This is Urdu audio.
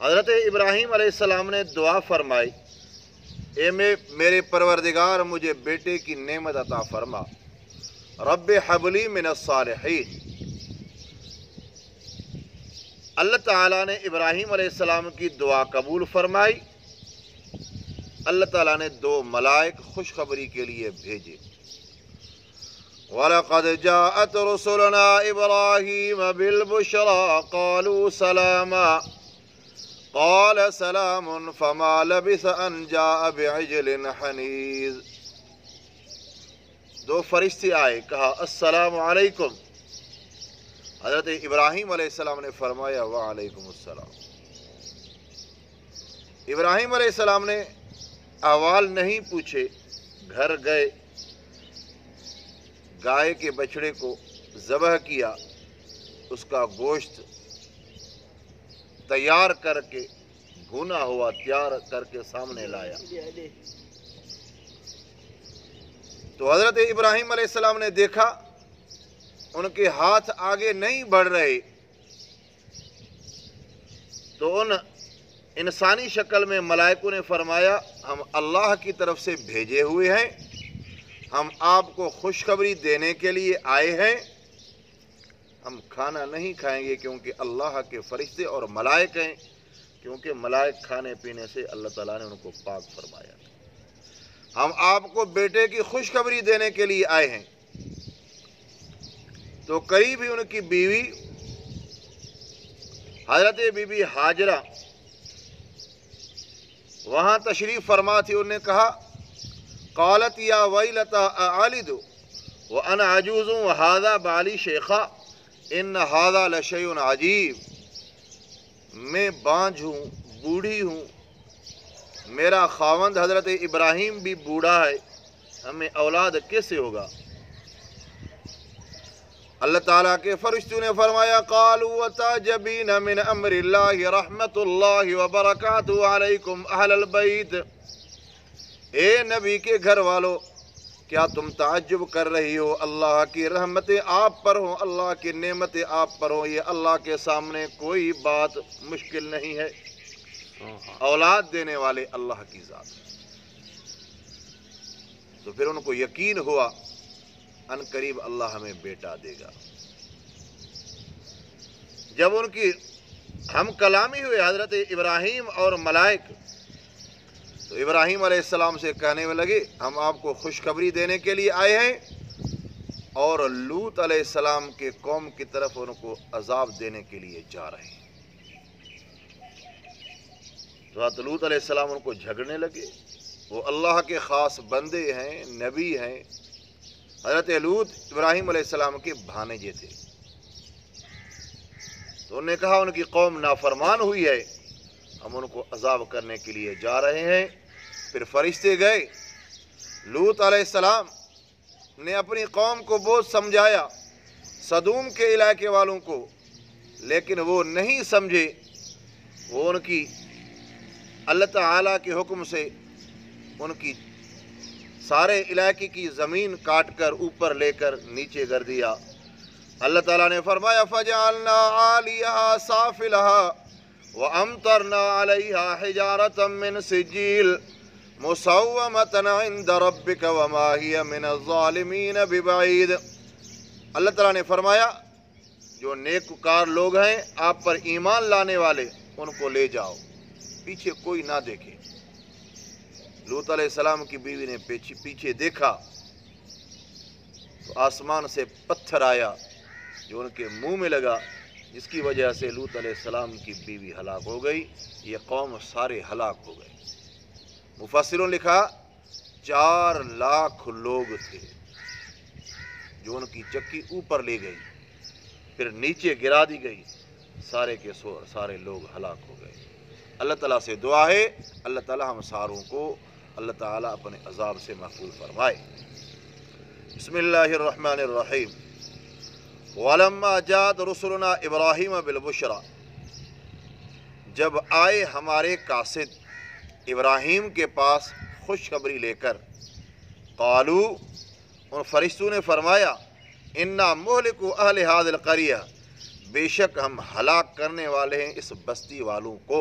حضرت ابراہیم علیہ السلام نے دعا فرمائی، اے میرے پروردگار مجھے بیٹے کی نعمت عطا فرما، رب حبلی من الصالحین۔ اللہ تعالیٰ نے ابراہیم علیہ السلام کی دعا قبول فرمائی۔ اللہ تعالیٰ نے 2 ملائک خوشخبری کے لیے بھیجے۔ وَلَقَدْ جَاءَتْ رُسُلُنَا إِبْرَاهِيمَ بِالْبُشْرَىٰ قَالُوا سَلَامًا قَالَ سَلَامٌ فَمَا لَبِثَ أَنْ جَاءَ بِعِجْلٍ حَنِيذٍ۔ 2 فرشتے آئے، کہا السلام علیکم۔ حضرت ابراہیم علیہ السلام نے فرمایا وعلیکم السلام۔ ابراہیم علیہ السلام نے احوال نہیں پوچھے، گھر گئے، گائے کے بچڑے کو ذبح کیا، اس کا گوشت تیار کر کے بھونا ہوا تیار کر کے سامنے لایا۔ تو حضرت ابراہیم علیہ السلام نے دیکھا ان کے ہاتھ آگے نہیں بڑھ رہے، تو ان انسانی شکل میں ملائکوں نے فرمایا ہم اللہ کی طرف سے بھیجے ہوئے ہیں، ہم آپ کو خوشخبری دینے کے لیے آئے ہیں، ہم کھانا نہیں کھائیں گے کیونکہ اللہ کے فرشتے اور ملائک ہیں، کیونکہ ملائک کھانے پینے سے اللہ تعالیٰ نے ان کو پاک فرمایا۔ ہم آپ کو بیٹے کی خوشخبری دینے کے لیے آئے ہیں۔ تو قریب ہی ان کی بیوی حضرت بی بی ہاجرہ وہاں تشریف فرما تھی، انہوں نے کہا قالت یا ویلتا اعلد وانا عجوز وهذا بالی شیخا ان هذا لشیء عجیب۔ میں بانجھ ہوں، بوڑھی ہوں، میرا خاوند حضرت ابراہیم بھی بوڑھا ہے، ہمیں اولاد کیسے ہوگا؟ اللہ تعالیٰ کے فرشتوں نے فرمایا قالوا وتعجبین من امر اللہ رحمت اللہ وبرکاتہ علیکم اہل البیت۔ اے نبی کے گھر والو، کیا تم تعجب کر رہی ہو؟ اللہ کی رحمتیں آپ پر ہوں، اللہ کی نعمتیں آپ پر ہوں، یہ اللہ کے سامنے کوئی بات مشکل نہیں ہے۔ اولاد دینے والے اللہ کی ذات۔ تو پھر ان کو یقین ہوا ان قریب اللہ ہمیں بیٹا دے گا۔ جب ان کی ہم کلامی ہوئے حضرت ابراہیم اور ملائک، تو ابراہیم علیہ السلام سے کہنے میں لگے ہم آپ کو خوشخبری دینے کے لیے آئے ہیں، اور لوط علیہ السلام کے قوم کی طرف ان کو عذاب دینے کے لیے جا رہے ہیں۔ تو حضرت لوط علیہ السلام ان کو جھگڑنے لگے، وہ اللہ کے خاص بندے ہیں، نبی ہیں۔ حضرت لوط ابراہیم علیہ السلام کے بھانجے تھے، تو انہوں نے کہا ان کی قوم نافرمان ہوئی ہے، ہم ان کو عذاب کرنے کے لیے جا رہے ہیں۔ پھر فرشتے گئے، لوط علیہ السلام نے اپنی قوم کو بہت سمجھایا، سدوم کے علاقے والوں کو، لیکن وہ نہیں سمجھے۔ وہ ان کی اللہ تعالیٰ کے حکم سے ان کی سارے علاقے کی زمین کاٹ کر اوپر لے کر نیچے کر دیا۔ اللہ تعالیٰ نے فرمایا فَجَعَلْنَا عَالِيَهَا سَافِلَهَا وَأَمْطَرْنَا عَلَيْهَا حِجَارَةً مِّن سِجِّيلٍ مُّسَوَّمَةً عِندَ رَبِّكَ وَمَا هِيَ مِنَ الظَّالِمِينَ بِبَعِيدٍ۔ اللہ تعالیٰ نے فرمایا جو نیکوکار لوگ ہیں، آپ پر ایمان لانے والے، ان کو لے جاؤ، پیچھے کوئی نہ دیکھے۔ لوط علیہ السلام کی بیوی نے پیچھے دیکھا تو آسمان سے پتھر آیا جو ان کے منہ میں لگا، جس کی وجہ سے لوط علیہ السلام کی بیوی ہلاک ہو گئی، یہ قوم سارے ہلاک ہو گئے۔ مفسروں نے لکھا 4 لاکھ لوگ تھے جو ان کی چکی اوپر لے گئی، پھر نیچے گرا دی گئی، سارے کے سارے لوگ ہلاک ہو گئے۔ اللہ تعالیٰ سے دعا ہے اللہ تعالیٰ ہم ساروں کو اللہ تعالیٰ اپنے عذاب سے محفوظ فرمائے۔ بسم اللہ الرحمن الرحیم۔ وَلَمَّا جَاءَتْ رُسُلُنَا إِبْرَاهِيمَ بِالْبُشْرَىٰ، جب آئے ہمارے قاصد ابراہیم کے پاس خوشخبری لے کر، قالوا، ان فرشتوں نے فرمایا اِنَّا مُهْلِكُو أَهْلِ هَٰذِهِ الْقَرْيَةِ، بے شک ہم ہلاک کرنے والے ہیں اس بستی والوں کو۔